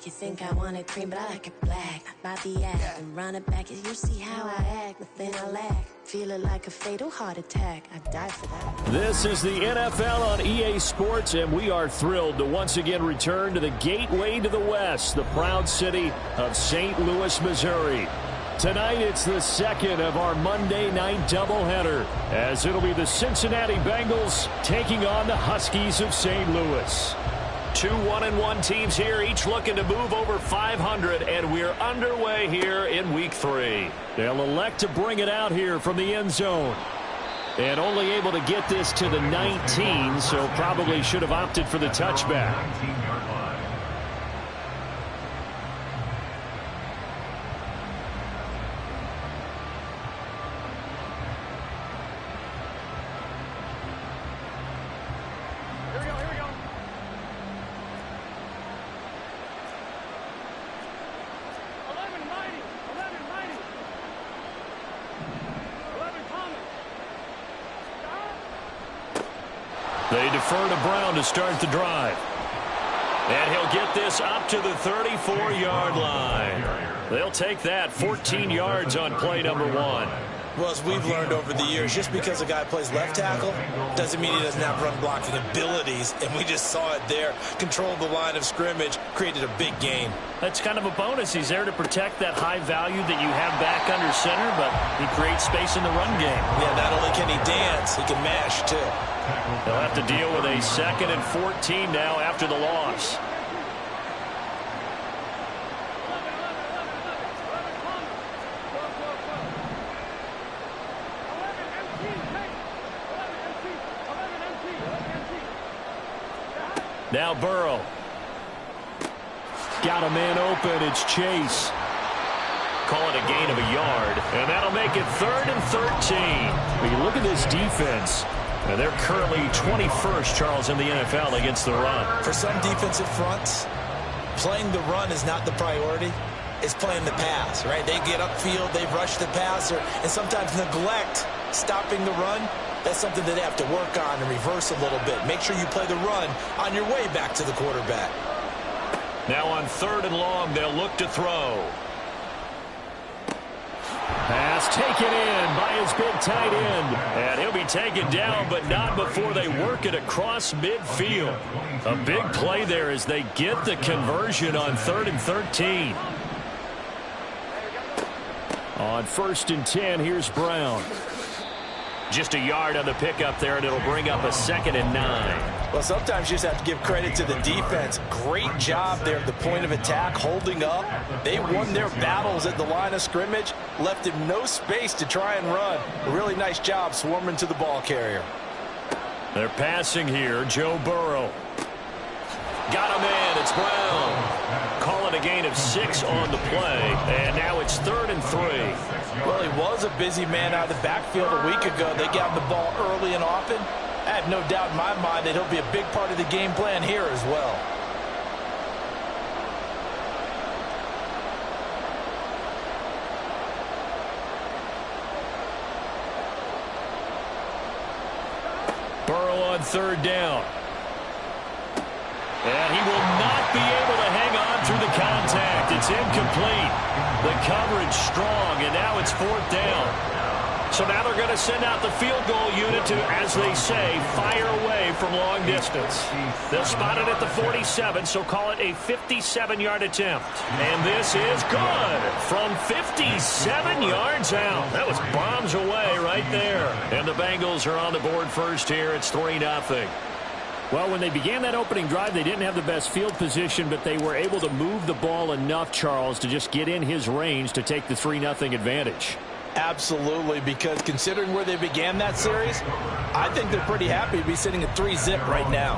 You think I want it cream, but I like it black. About the act and run it back. You see how I act, nothing I lack. Feel it like a fatal heart attack. I'd die for that. This is the NFL on EA Sports, and we are thrilled to once again return to the gateway to the West, the proud city of St. Louis, Missouri. Tonight, it's the second of our Monday night doubleheader, as it'll be the Cincinnati Bengals taking on the Huskies of St. Louis. Two 1-1 teams here, each looking to move over 500, and we're underway here in Week 3. They'll elect to bring it out here from the end zone. And only able to get this to the 19, so probably should have opted for the touchback. They defer to Brown to start the drive. And he'll get this up to the 34-yard line. They'll take that 14 yards on play number 1. Well, as we've learned over the years, just because a guy plays left tackle doesn't mean he doesn't have run blocking abilities, and we just saw it there. Controlled the line of scrimmage, created a big gain. That's kind of a bonus. He's there to protect that high value that you have back under center, but he creates space in the run game. Yeah, not only can he dance, he can mash, too. They'll have to deal with a 2nd and 14 now after the loss. Now Burrow. Got a man open. It's Chase. Call it a gain of a yard, and that'll make it 3rd and 13. When you look at this defense, and they're currently 21st, Charles, in the NFL against the run. For some defensive fronts, playing the run is not the priority. It's playing the pass, right? They get upfield, they rush the passer, and sometimes neglect stopping the run. That's something that they have to work on and reverse a little bit. Make sure you play the run on your way back to the quarterback. Now on 3rd and long, they'll look to throw. Pass taken in by his big tight end. And he'll be taken down, but not before they work it across midfield. A big play there as they get the conversion on 3rd and 13. On 1st and 10, here's Brown. Just a yard on the pickup there, and it'll bring up a 2nd and 9. Well, sometimes you just have to give credit to the defense. Great job there at the point of attack, holding up. They won their battles at the line of scrimmage, left him no space to try and run. A really nice job swarming to the ball carrier. They're passing here. Joe Burrow. Got a man. It's Brown. Call it a gain of 6 on the play, and now it's 3rd and 3. Well, he was a busy man out of the backfield a week ago. They got him the ball early and often. I have no doubt in my mind that he'll be a big part of the game plan here as well. Burrow on 3rd down. And he will not be able to hang on through the contact. It's incomplete. The coverage strong, and now it's 4th down. So now they're going to send out the field goal unit to, as they say, fire away from long distance. They'll spot it at the 47, so call it a 57-yard attempt. And this is good from 57 yards out. That was bombs away right there. And the Bengals are on the board first here. It's 3-0. Well, when they began that opening drive, they didn't have the best field position, but they were able to move the ball enough, Charles, to just get in his range to take the 3-0 advantage. Absolutely, because considering where they began that series, I think they're pretty happy to be sitting at 3-zip right now.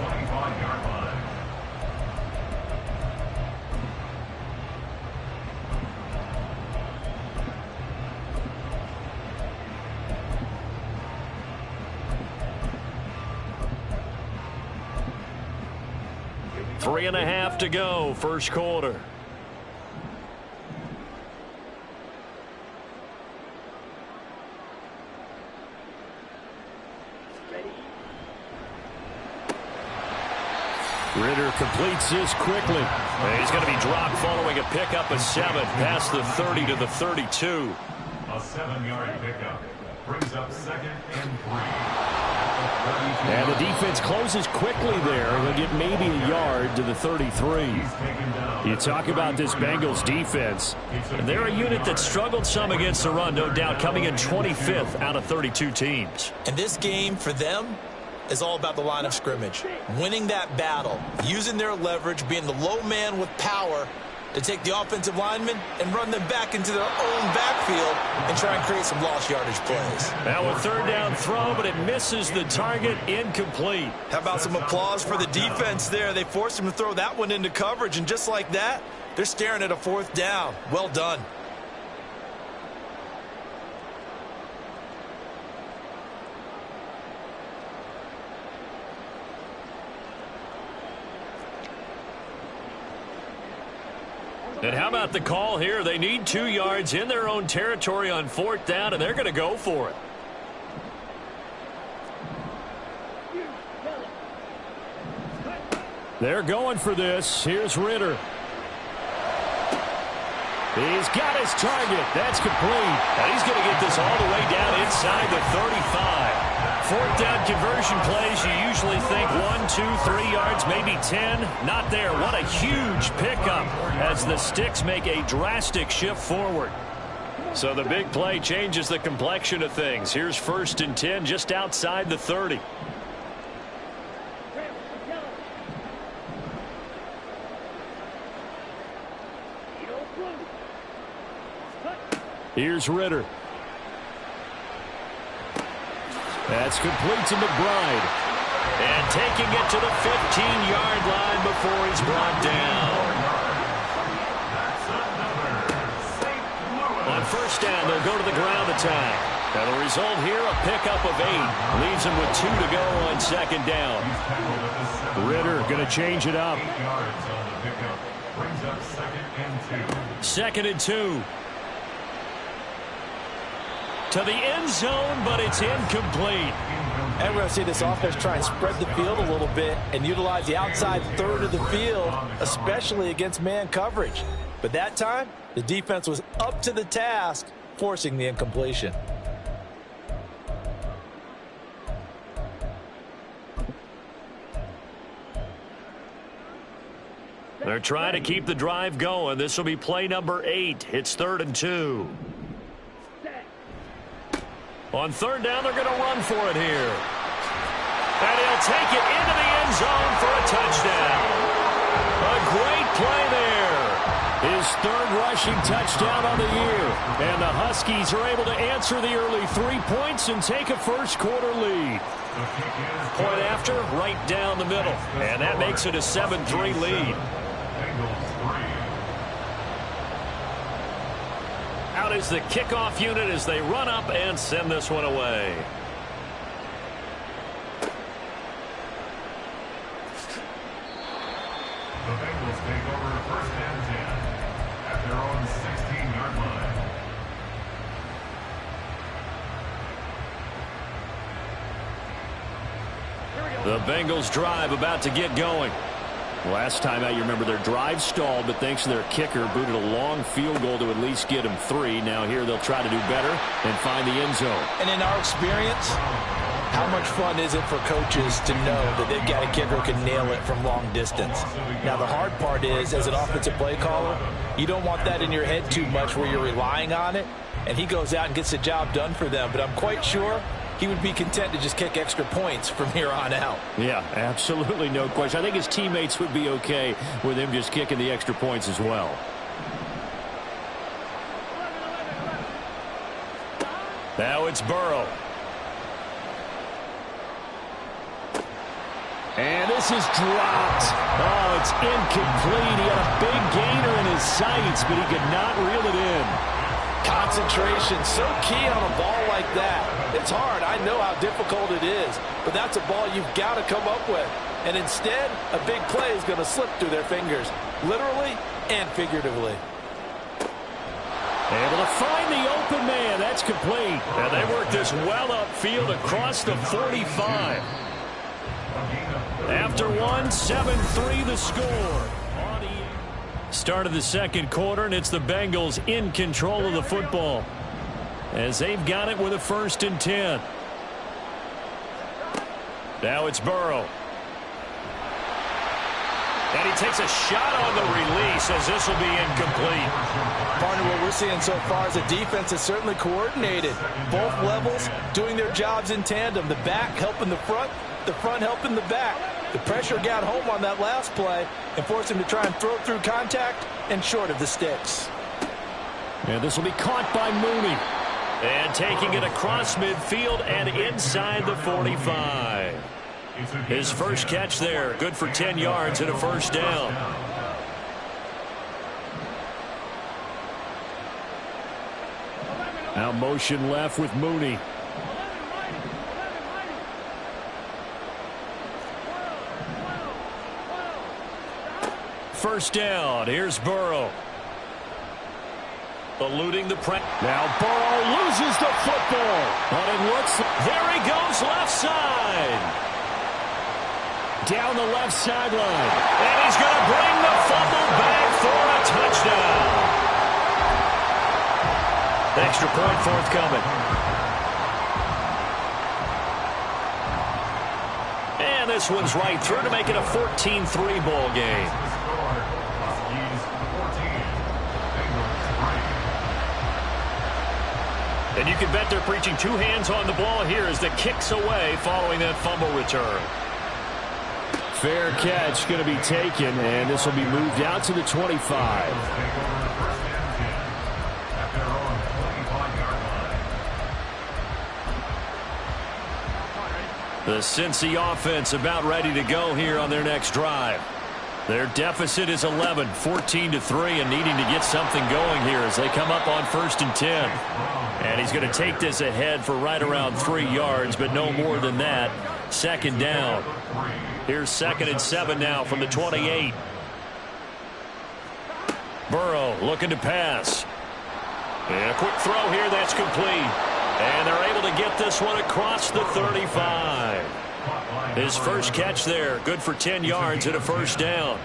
Three and a half to go, first quarter. Ritter completes this quickly. And he's going to be dropped following a pickup of 7 past the 30 to the 32. A 7-yard pickup brings up 2nd and 3. And the defense closes quickly there. They'll get maybe a yard to the 33. You talk about this Bengals defense. And they're a unit that struggled some against the run, no doubt, coming in 25th out of 32 teams. And this game for them is all about the line of scrimmage. Winning that battle, using their leverage, being the low man with power to take the offensive linemen and run them back into their own backfield and try and create some lost yardage plays. Now a 3rd down throw, but it misses the target, incomplete. How about some applause for the defense there? They forced him to throw that one into coverage, and just like that, they're staring at a 4th down. Well done. And how about the call here? They need 2 yards in their own territory on 4th down, and they're going to go for it. They're going for this. Here's Ritter. He's got his target. That's complete. And he's going to get this all the way down inside the 35. 4th down conversion plays, you usually think 1, 2, 3 yards, maybe 10. Not there. What a huge pickup as the Sticks make a drastic shift forward. So the big play changes the complexion of things. Here's 1st and 10 just outside the 30. Here's Ritter. That's complete to McBride. And taking it to the 15-yard line before he's brought down. On 1st down, they'll go to the ground attack. And the result here, a pickup of 8. Leaves him with 2 to go on 2nd down. Ritter going to change it up. 8 yards on the pickup brings up 2nd and 2. 2nd and 2. To the end zone, but it's incomplete. And we're going to see this offense try and spread the field a little bit and utilize the outside 3rd of the field, especially against man coverage. But that time, the defense was up to the task, forcing the incompletion. They're trying to keep the drive going. This will be play number 8. It's 3rd and 2. On 3rd down, they're going to run for it here. And he'll take it into the end zone for a touchdown. A great play there. His 3rd rushing touchdown on the year. And the Huskies are able to answer the early 3 points and take a 1st quarter lead. Point after, right down the middle. And that makes it a 7-3 lead. Out is the kickoff unit as they run up and send this one away. The Bengals take over 1st and 10 at their own 16-yard line. The Bengals drive about to get going. Last time out, you remember their drive stalled, but thanks to their kicker, booted a long field goal to at least get them 3. Now here they'll try to do better and find the end zone. And in our experience, how much fun is it for coaches to know that they've got a kicker who can nail it from long distance? Now the hard part is, as an offensive play caller, you don't want that in your head too much where you're relying on it, and he goes out and gets the job done for them. But I'm quite sure he would be content to just kick extra points from here on out. Yeah, absolutely no question. I think his teammates would be okay with him just kicking the extra points as well. Now it's Burrow. And this is dropped. Oh, it's incomplete. He had a big gainer in his sights, but he could not reel it in. Concentration, so key on a ball like that. It's hard. I know how difficult it is, but that's a ball you've got to come up with. And instead, a big play is going to slip through their fingers, literally and figuratively. Able to find the open man. That's complete. And they work this well upfield across the 45. After one, 7-3 the score. Start of the second quarter, and it's the Bengals in control of the football as they've got it with a 1st and 10. Now it's Burrow. And he takes a shot on the release as this will be incomplete. Partner, what we're seeing so far is the defense is certainly coordinated. Both levels doing their jobs in tandem. The back helping the front helping the back. The pressure got home on that last play and forced him to try and throw through contact and short of the sticks. And this will be caught by Mooney. And taking it across midfield and inside the 45. His first catch there, good for 10 yards and a 1st down. Now motion left with Mooney. First down, here's Burrow. Eluding the press. Now Burrow loses the football. But it looks, there he goes left side. Down the left sideline. And he's going to bring the fumble back for a touchdown. Extra point forthcoming. And this one's right through to make it a 14-3 ball game. And you can bet they're preaching 2 hands on the ball here as the kick's away following that fumble return. Fair catch going to be taken, and this will be moved out to the 25. The Cincy offense about ready to go here on their next drive. Their deficit is 11, 14-3, and needing to get something going here as they come up on 1st and 10. And he's going to take this ahead for right around 3 yards, but no more than that. 2nd down. Here's 2nd and 7 now from the 28. Burrow looking to pass. And a quick throw here that's complete. And they're able to get this one across the 35. His first catch there, good for 10 yards and a 1st down.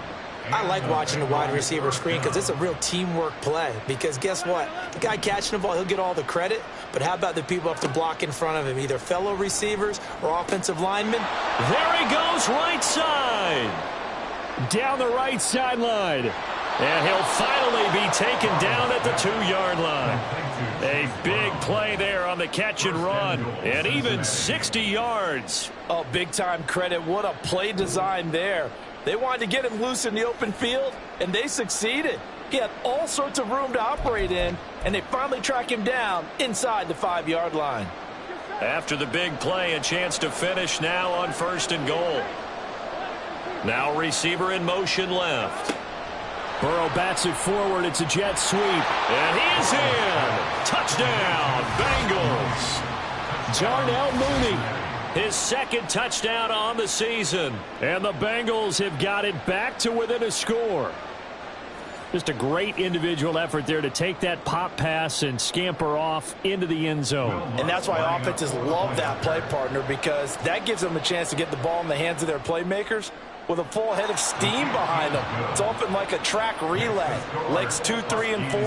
I like watching the wide receiver screen because it's a real teamwork play. Because guess what? The guy catching the ball, he'll get all the credit. But how about the people up to block in front of him, either fellow receivers or offensive linemen? There he goes, right side. Down the right sideline. And he'll finally be taken down at the 2-yard line. A big play there on the catch and run. And even 60 yards. Oh, big-time credit. What a play design there. They wanted to get him loose in the open field, and they succeeded. He had all sorts of room to operate in, and they finally track him down inside the 5-yard line. After the big play, a chance to finish now on 1st and goal. Now receiver in motion left. Burrow bats it forward. It's a jet sweep. And he is in. Touchdown, Bengals. Darnell Mooney. His 2nd touchdown on the season. And the Bengals have got it back to within a score. Just a great individual effort there to take that pop pass and scamper off into the end zone. And that's why offenses love that play, partner, because that gives them a chance to get the ball in the hands of their playmakers with a full head of steam behind them. It's often like a track relay. Legs 2, 3, and 4.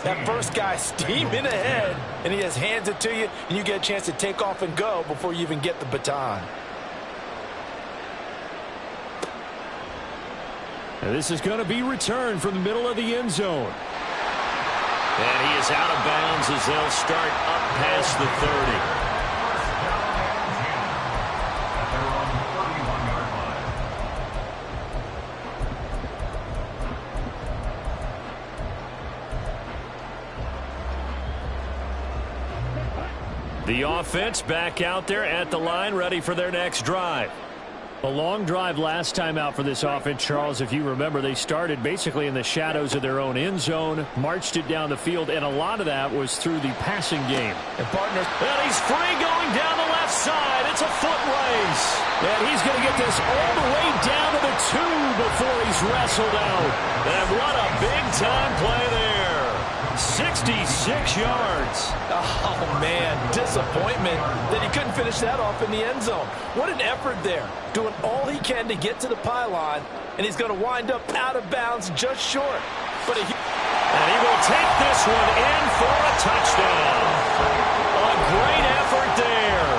That first guy steaming ahead, and he just hands it to you, and you get a chance to take off and go before you even get the baton. And this is going to be returned from the middle of the end zone. And he is out of bounds as they'll start up past the 30. The offense back out there at the line, ready for their next drive. A long drive last time out for this offense, Charles. If you remember, they started basically in the shadows of their own end zone, marched it down the field, and a lot of that was through the passing game. And partners, and he's free going down the left side. It's a foot race. And he's going to get this all the way down to the 2 before he's wrestled out. And what a big-time play there. 66 yards. Oh, man, disappointment that he couldn't finish that off in the end zone. What an effort there, doing all he can to get to the pylon, and he's going to wind up out of bounds just short. And he will take this one in for a touchdown. A great effort there.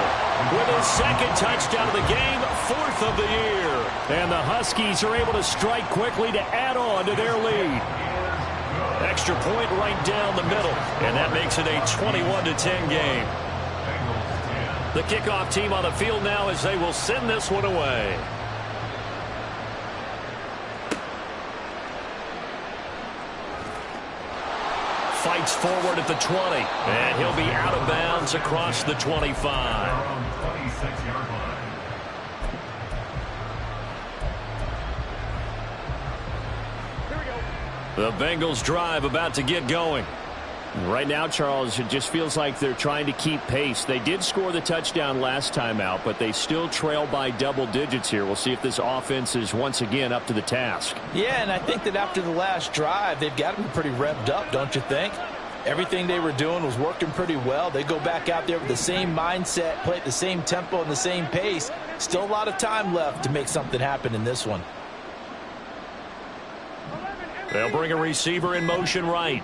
With his second touchdown of the game, 4th of the year. And the Huskies are able to strike quickly to add on to their lead. Extra point right down the middle. And that makes it a 21-10 game. The kickoff team on the field now as they will send this one away. Fights forward at the 20. And he'll be out of bounds across the 25. The Bengals drive about to get going. Right now, Charles, it just feels like they're trying to keep pace. They did score the touchdown last time out, but they still trail by double digits here. We'll see if this offense is once again up to the task. Yeah, and I think that after the last drive, they've got to be pretty revved up, don't you think? Everything they were doing was working pretty well. They go back out there with the same mindset, play at the same tempo and the same pace. Still a lot of time left to make something happen in this one. They'll bring a receiver in motion right.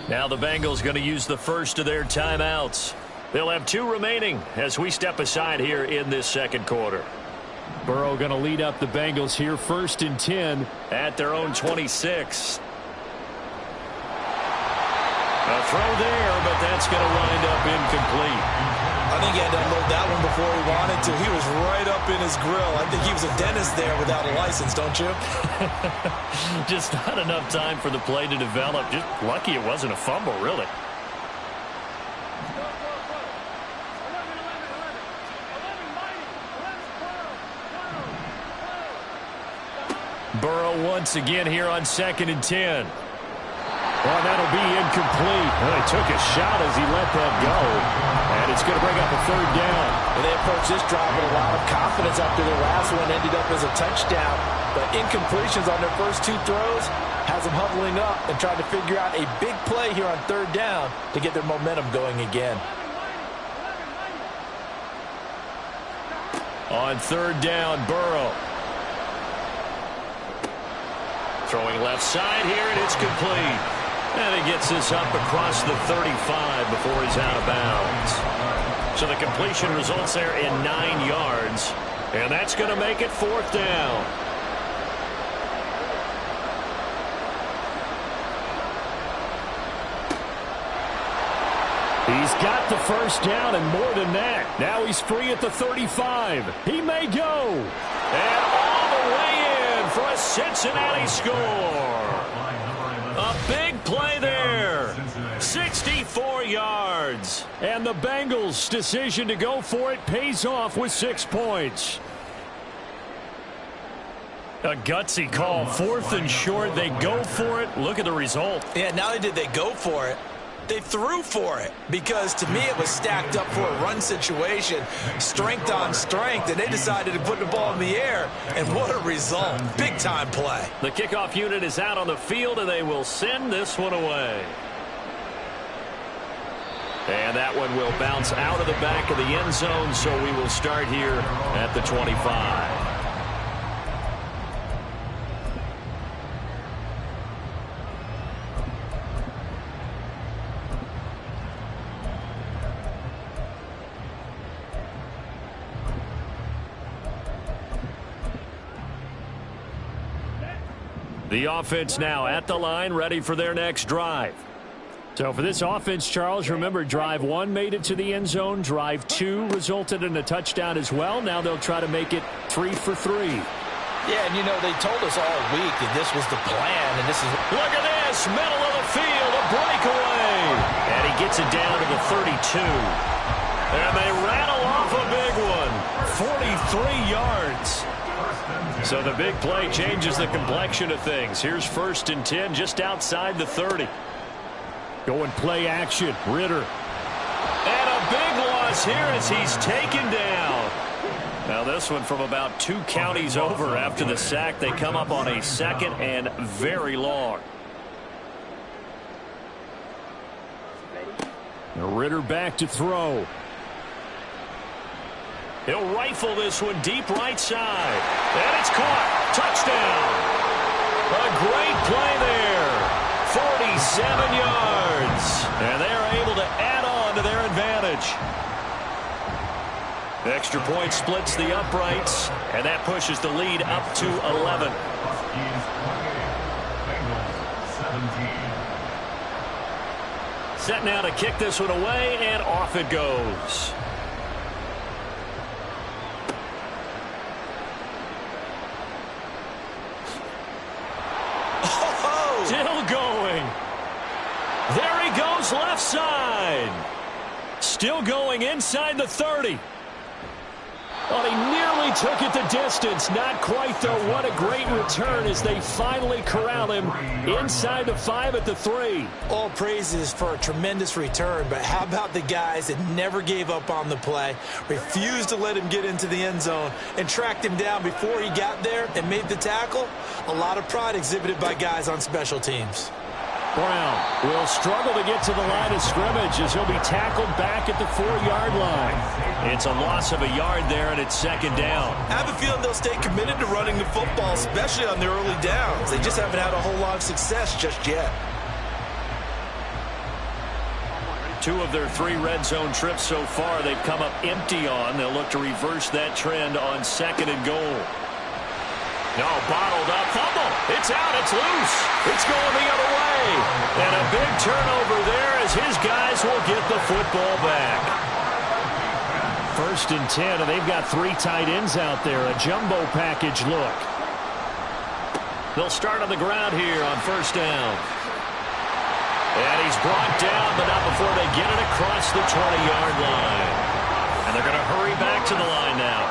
Now the Bengals going to use the first of their timeouts. They'll have 2 remaining as we step aside here in this second quarter. Burrow going to lead up the Bengals here, 1st and 10 at their own 26. A throw there, but that's going to wind up incomplete. I think he had to unload that one before he wanted to. He was right up in his grill. I think he was a dentist there without a license, don't you? Just not enough time for the play to develop. Just lucky it wasn't a fumble, really. Burrow once again here on 2nd and 10. Well, that'll be incomplete. Well, he took a shot as he let that go. And it's going to bring up a 3rd down. Well, they approached this drive with a lot of confidence after their last one ended up as a touchdown. But incompletions on their first 2 throws has them huddling up and trying to figure out a big play here on 3rd down to get their momentum going again. On 3rd down, Burrow. Throwing left side here, and it's complete. And he gets this up across the 35 before he's out of bounds. So the completion results there in 9 yards. And that's going to make it 4th down. He's got the 1st down and more than that. Now he's free at the 35. He may go. And all the way in for a Cincinnati score. A big play there. 64 yards. And the Bengals' decision to go for it pays off with 6 points. A gutsy call. 4th and short. They go for it. Look at the result. Yeah, not only did they go for it, they threw for it, because to me it was stacked up for a run situation, strength on strength, and they decided to put the ball in the air, and what a result. Big time play. The kickoff unit is out on the field, and they will send this one away. And that one will bounce out of the back of the end zone, so we will start here at the 25. The offense now at the line, ready for their next drive. So for this offense, Charles, remember, drive 1 made it to the end zone. Drive 2 resulted in a touchdown as well. Now they'll try to make it 3 for 3. Yeah, and you know, they told us all week that this was the plan, and this is... Look at this, middle of the field, a breakaway. And he gets it down to the 32. And they rattle off a big one, 43 yards. So the big play changes the complexion of things. Here's 1st and 10 just outside the 30. Going play action, Ritter. And a big loss here as he's taken down. Now this one from about 2 counties over after the sack. They come up on a 2nd and very long. Ritter back to throw. He'll rifle this one deep right side. And it's caught. Touchdown. A great play there. 47 yards. And they are able to add on to their advantage. Extra point splits the uprights, and that pushes the lead up to 11. Huskies 28, Bengals 17. Set now to kick this one away, and off it goes. Oh! Still going. There he goes left side. Still going inside the 30. Well, he nearly took it the distance. Not quite, though. What a great return as they finally corral him inside the 5 at the 3. All praises for a tremendous return, but how about the guys that never gave up on the play, refused to let him get into the end zone, and tracked him down before he got there and made the tackle? A lot of pride exhibited by guys on special teams. Brown will struggle to get to the line of scrimmage as he'll be tackled back at the 4-yard line. It's a loss of a yard there, and it's second down. I have a feeling they'll stay committed to running the football, especially on their early downs. They just haven't had a whole lot of success just yet. 2 of their 3 red zone trips so far they've come up empty on. They'll look to reverse that trend on 2nd and goal. No, bottled up, fumble. It's out, it's loose. It's going the other way. And a big turnover there as his guys will get the football back. 1st and 10, and they've got 3 tight ends out there. A jumbo package look. They'll start on the ground here on 1st down. And he's brought down, but not before they get it across the 20-yard line. And they're going to hurry back to the line now.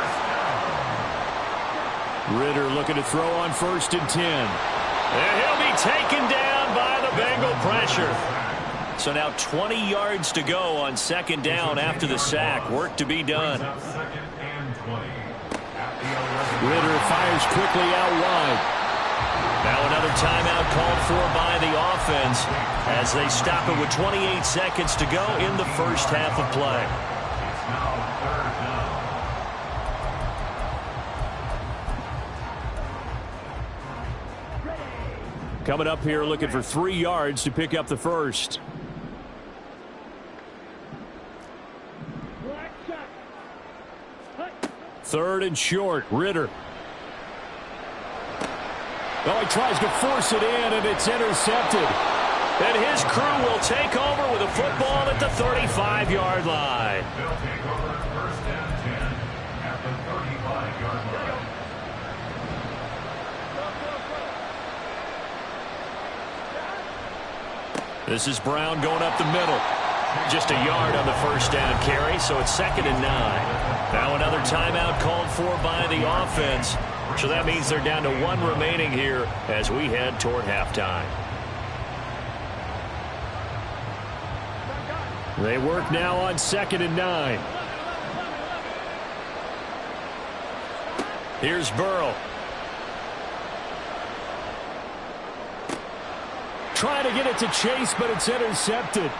Ritter looking to throw on 1st and 10. And he'll be taken down by the Bengal pressure. So now 20 yards to go on 2nd down after the sack. Work to be done. Ritter fires quickly out wide. Now another timeout called for by the offense as they stop it with 28 seconds to go in the first half of play. It's now 3rd down. Coming up here looking for 3 yards to pick up the first. Third and short, Ritter. Oh, he tries to force it in, and it's intercepted. And his crew will take over with a football at the 35-yard line. They'll take over 1st and 10 at the 35-yard line. This is Brown going up the middle. Just a yard on the 1st down carry, so it's 2nd and 9. Now another timeout called for by the offense. So that means they're down to 1 remaining here as we head toward halftime. They work now on 2nd and 9. Here's Burrow. Trying to get it to Chase, but it's intercepted.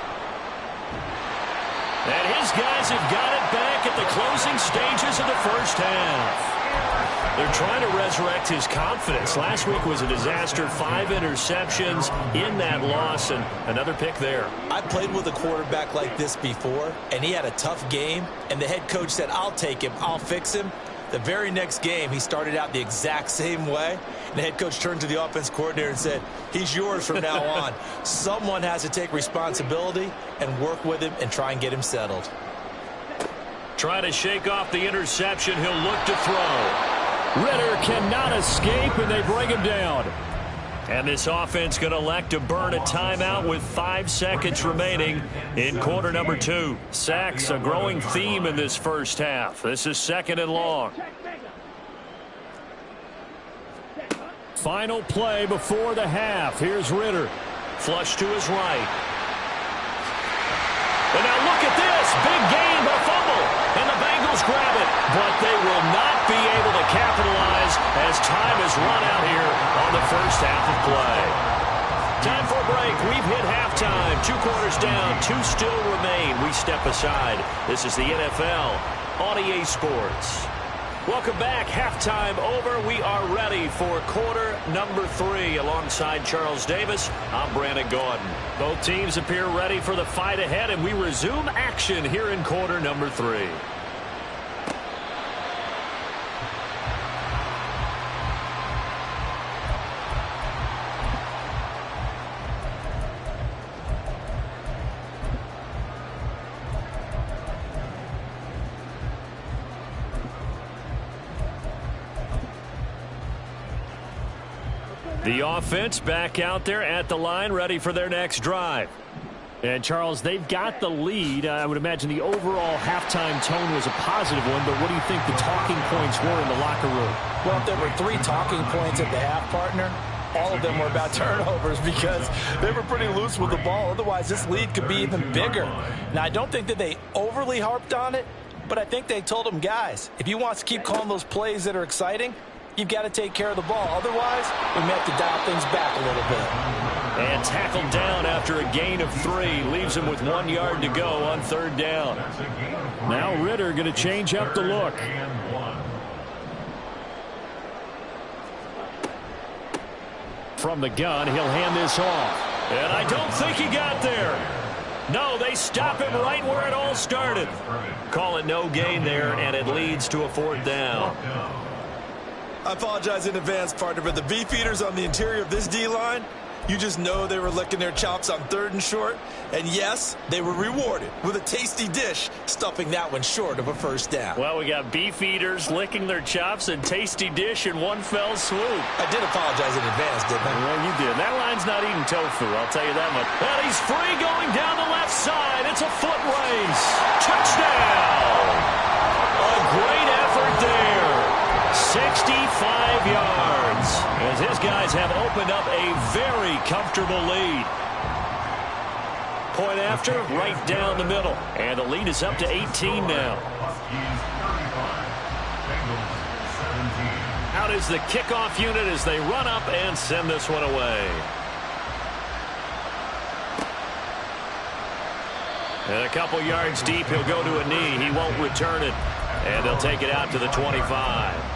And his guys have got it back at the closing stages of the first half. They're trying to resurrect his confidence. Last week was a disaster. 5 interceptions in that loss, and another pick there. I played with a quarterback like this before, and he had a tough game, and the head coach said, I'll take him, I'll fix him. The very next game, he started out the exact same way, and the head coach turned to the offense coordinator and said, he's yours from now on. Someone has to take responsibility and work with him and try and get him settled. Trying to shake off the interception. He'll look to throw. Ritter cannot escape, and they bring him down. And this offense going to elect to burn a timeout with 5 seconds remaining in quarter number 2. Sacks, a growing theme in this first half. This is 2nd and long. Final play before the half. Here's Ritter. Flush to his right. And now look at this. Big gain, but a fumble. And the Bengals grab it. But they will not be able to capitalize as time has run out here on the first half of play. Time for a break. We've hit halftime. 2 quarters down. 2 still remain. We step aside. This is the NFL on EA Sports. Welcome back. Halftime over. We are ready for quarter number 3. Alongside Charles Davis, I'm Brandon Gordon. Both teams appear ready for the fight ahead, and we resume action here in quarter number 3. The offense back out there at the line, ready for their next drive. And, Charles, they've got the lead. I would imagine the overall halftime tone was a positive one, but what do you think the talking points were in the locker room? Well, if there were 3 talking points at the half, partner, all of them were about turnovers because they were pretty loose with the ball. Otherwise, this lead could be even bigger. Now, I don't think that they overly harped on it, but I think they told them, guys, if you want to keep calling those plays that are exciting, you've got to take care of the ball. Otherwise, we may have to dial things back a little bit. And tackled down after a gain of 3. Leaves him with 1 yard to go on 3rd down. Now Ritter going to change up the look. From the gun, he'll hand this off. And I don't think he got there. No, they stop him right where it all started. Call it no gain there, and it leads to a 4th down. I apologize in advance, partner, but the beefeaters on the interior of this D-line, you just know they were licking their chops on 3rd and short. And yes, they were rewarded with a tasty dish, stuffing that one short of a 1st down. Well, we got beefeaters licking their chops and tasty dish in one fell swoop. I did apologize in advance, didn't I? Well, you did. That line's not eating tofu, I'll tell you that much. And he's free going down the left side. It's a foot race. Touchdown! A great effort there. 65 yards as his guys have opened up a very comfortable lead. Point after, right down the middle. And the lead is up to 18 now. Out is the kickoff unit as they run up and send this one away. And a couple yards deep, he'll go to a knee. He won't return it. And they'll take it out to the 25.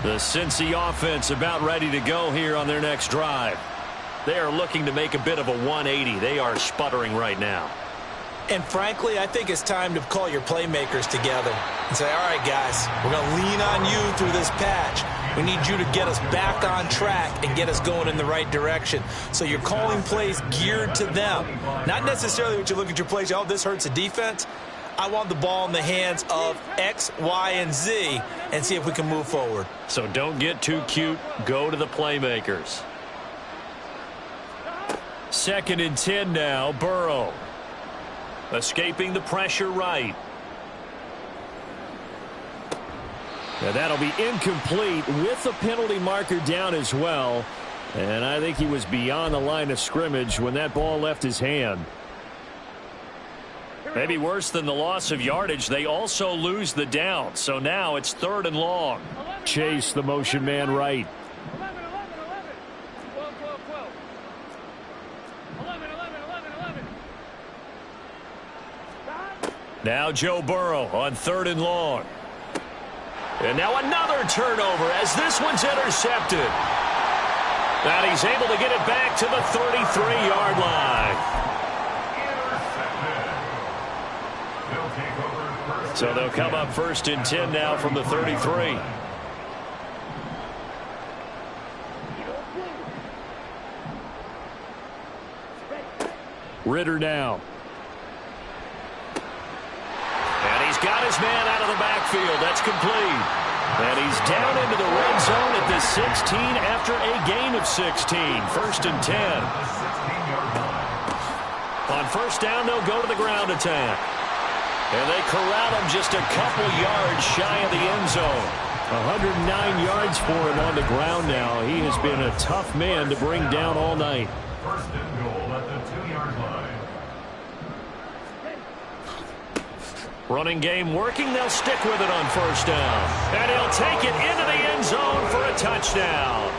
The Cincy offense about ready to go here on their next drive. They are looking to make a bit of a 180. They are sputtering right now. And frankly, I think it's time to call your playmakers together and say, all right, guys, we're going to lean on you through this patch. We need you to get us back on track and get us going in the right direction. So you're calling plays geared to them. Not necessarily what you look at your plays, oh, this hurts the defense. I want the ball in the hands of X, Y, and Z and see if we can move forward. So don't get too cute. Go to the playmakers. 2nd and 10 now. Burrow. Escaping the pressure right. Now that'll be incomplete with the penalty marker down as well. And I think he was beyond the line of scrimmage when that ball left his hand. Maybe worse than the loss of yardage, they also lose the down. So now it's 3rd and long. Chase the motion man right. Now Joe Burrow on 3rd and long. And now another turnover as this one's intercepted. And he's able to get it back to the 33-yard line. So they'll come up 1st and 10 now from the 33. Ritter now. And he's got his man out of the backfield. That's complete. And he's down into the red zone at the 16 after a gain of 16. 1st and 10. On 1st down, they'll go to the ground attack. And they corral him just a couple yards shy of the end zone. 109 yards for him on the ground now. He has been a tough man to bring down all night. 1st and goal at the 2-yard line. Running game working. They'll stick with it on first down. And he'll take it into the end zone for a touchdown.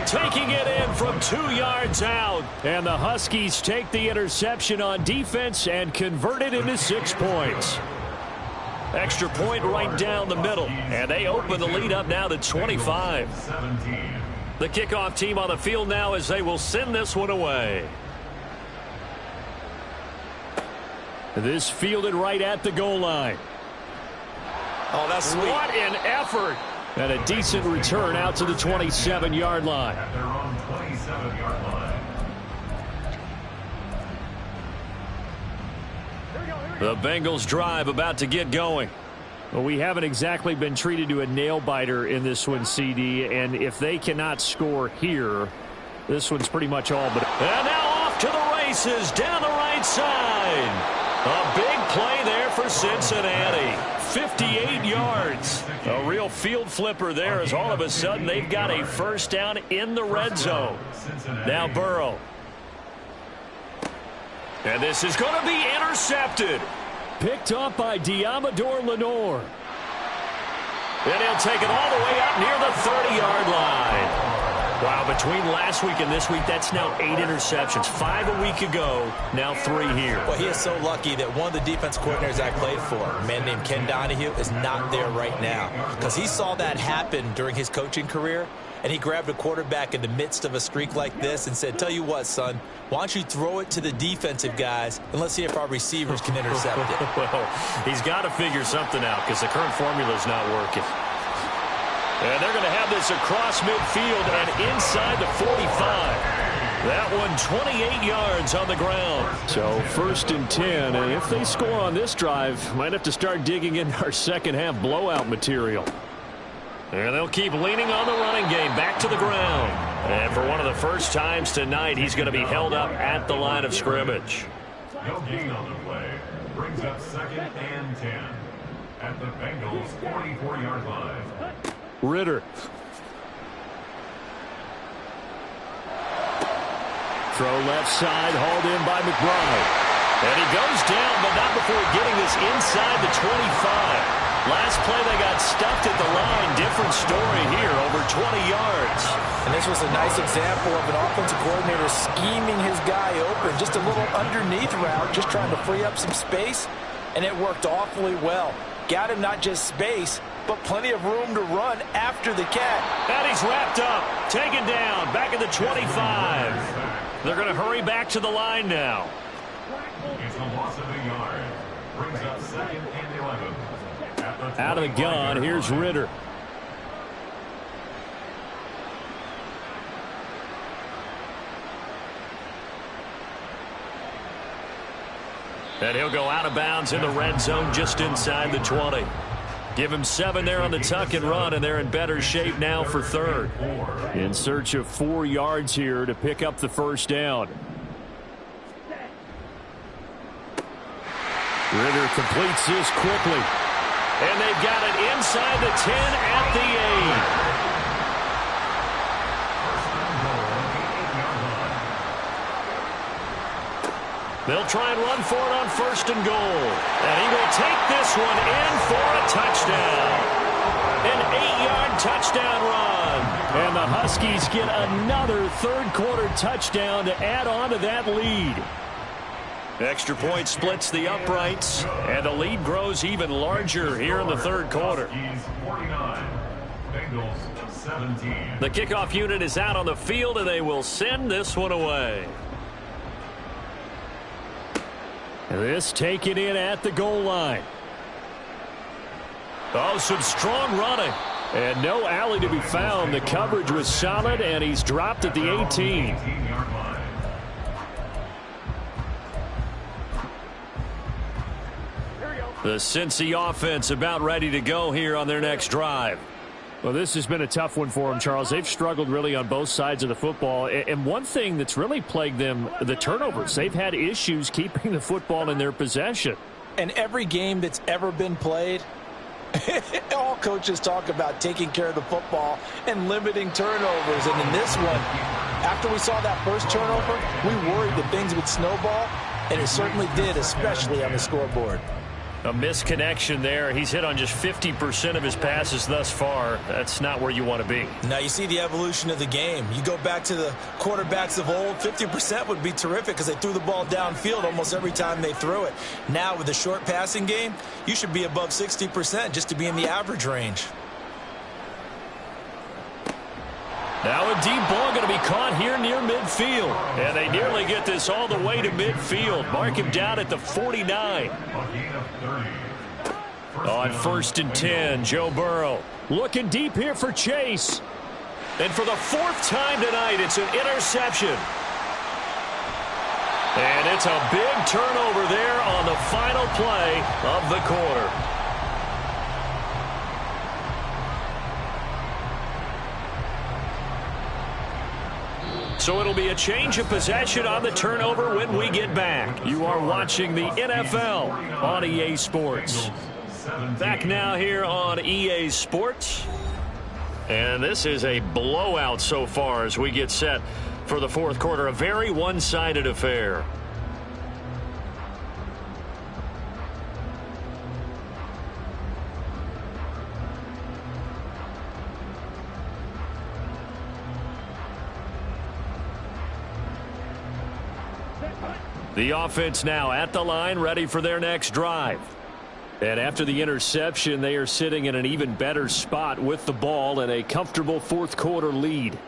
Taking it in from 2 yards out. And the Huskies take the interception on defense and convert it into 6 points. Extra point right down the middle. And they open the lead up now to 25. The kickoff team on the field now as they will send this one away. This fielded right at the goal line. Oh, that's sweet. What an effort. And a decent return out to the 27-yard line. At their own 27-yard line. The Bengals drive about to get going. Well, we haven't exactly been treated to a nail-biter in this one, CD, and if they cannot score here, this one's pretty much all but... And now off to the races down the right side. A big play there for Cincinnati. 58 yards. A real field flipper there as all of a sudden they've got a first down in the red zone. Now Burrow. And this is going to be intercepted. Picked off by Diamador Lenore. And he'll take it all the way up near the 30-yard line. Wow, between last week and this week, that's now 8 interceptions. 5 a week ago, now 3 here. Well, he is so lucky that one of the defense coordinators I played for, a man named Ken Donahue, is not there right now. Because he saw that happen during his coaching career, and he grabbed a quarterback in the midst of a streak like this and said, tell you what, son, why don't you throw it to the defensive guys, and let's see if our receivers can intercept it. Well, he's got to figure something out because the current formula is not working. And they're going to have this across midfield and inside the 45. That one 28 yards on the ground. So 1st and 10, and if they score on this drive, might have to start digging into our second half blowout material. And they'll keep leaning on the running game back to the ground. And for one of the first times tonight, he's going to be held up at the line of scrimmage. No gain on the play. Brings up 2nd and 10 at the Bengals 44-yard line. Ritter. Throw left side, hauled in by McBride. And he goes down, but not before getting this inside the 25. Last play they got stuffed at the line. Different story here, over 20 yards. And this was a nice example of an offensive coordinator scheming his guy open. Just a little underneath route, just trying to free up some space. And it worked awfully well. Got him not just space, but plenty of room to run after the cat. And he's wrapped up, taken down, back at the 25. They're going to hurry back to the line now. It's a loss of a yard. Brings up 2nd and 11. Out of the gun, here's Ritter. And he'll go out of bounds in the red zone just inside the 20. Give him 7 there on the tuck and run, and they're in better shape now for 3rd. In search of 4 yards here to pick up the first down. Ritter completes this quickly. And they've got it inside the 10 at the 8. They'll try and run for it on 1st and goal. And he will take this one in for a touchdown. An 8-yard touchdown run. And the Huskies get another 3rd quarter touchdown to add on to that lead. Extra point splits the uprights, and the lead grows even larger here in the 3rd quarter. 49, Bengals 17. The kickoff unit is out on the field, and they will send this one away. This taken in at the goal line. Oh, some strong running. And no alley to be found. The coverage was solid, and he's dropped at the 18. The Cincy offense about ready to go here on their next drive. Well, this has been a tough one for them, Charles. They've struggled really on both sides of the football. And one thing that's really plagued them, the turnovers. They've had issues keeping the football in their possession. And every game that's ever been played, all coaches talk about taking care of the football and limiting turnovers. And in this one, after we saw that first turnover, we worried that things would snowball, and it certainly did, especially on the scoreboard. A misconnection there. He's hit on just 50% of his passes thus far. That's not where you want to be. Now you see the evolution of the game. You go back to the quarterbacks of old, 50% would be terrific because they threw the ball downfield almost every time they threw it. Now with the short passing game, you should be above 60% just to be in the average range. Now a deep ball going to be caught here near midfield. And they nearly get this all the way to midfield. Mark him down at the 49. On 1st and 10, Joe Burrow looking deep here for Chase. And for the 4th time tonight, it's an interception. And it's a big turnover there on the final play of the quarter. So it'll be a change of possession on the turnover when we get back. You are watching the NFL on EA Sports. Back now here on EA Sports. And this is a blowout so far as we get set for the 4th quarter. A very one-sided affair. The offense now at the line, ready for their next drive. And after the interception, they are sitting in an even better spot with the ball and a comfortable 4th quarter lead.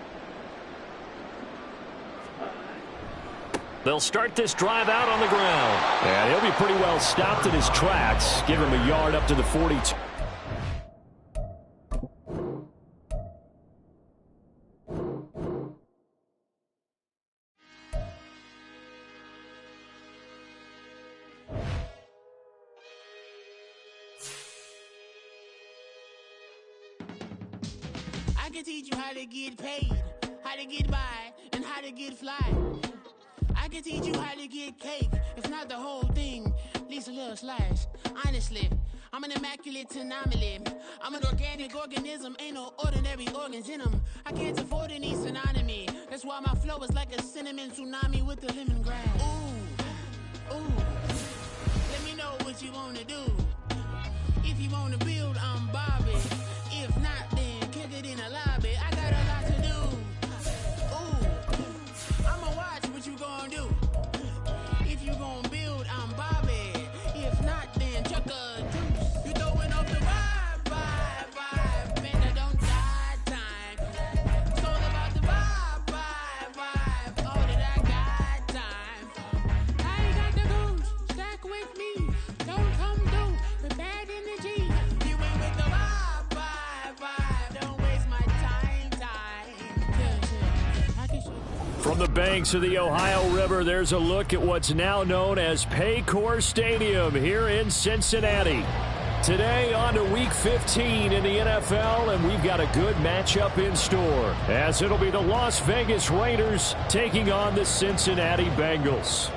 They'll start this drive out on the ground. And he'll be pretty well stopped in his tracks. Give him a yard up to the 42. I can teach you how to get paid, how to get by, and how to get fly. I can teach you how to get cake, if not the whole thing, at least a little slice. Honestly, I'm an immaculate anomaly. I'm an organic organism, ain't no ordinary organs in them. I can't afford any synonymy. That's why my flow is like a cinnamon tsunami with the lemongrass. Ooh, ooh. Let me know what you wanna do. If you wanna build, I'm Bobby. If not, then kick it in the lobby. I got a lot to do. Ooh, I'ma watch what you gonna do. If you gonna build, I'm Bobby. If not, then chuck a deuce. You throwing off the vibe. Man, I don't die time. It's all about the vibe. All that I got time. I ain't got the goose. Stack with me. Don't come through the bad energy. You ain't with the vibe. Don't waste my time. I can show you. From the banks of the Ohio River, there's a look at what's now known as Paycor Stadium here in Cincinnati. Today on to Week 15 in the NFL, and we've got a good matchup in store, as it'll be the Las Vegas Raiders taking on the Cincinnati Bengals.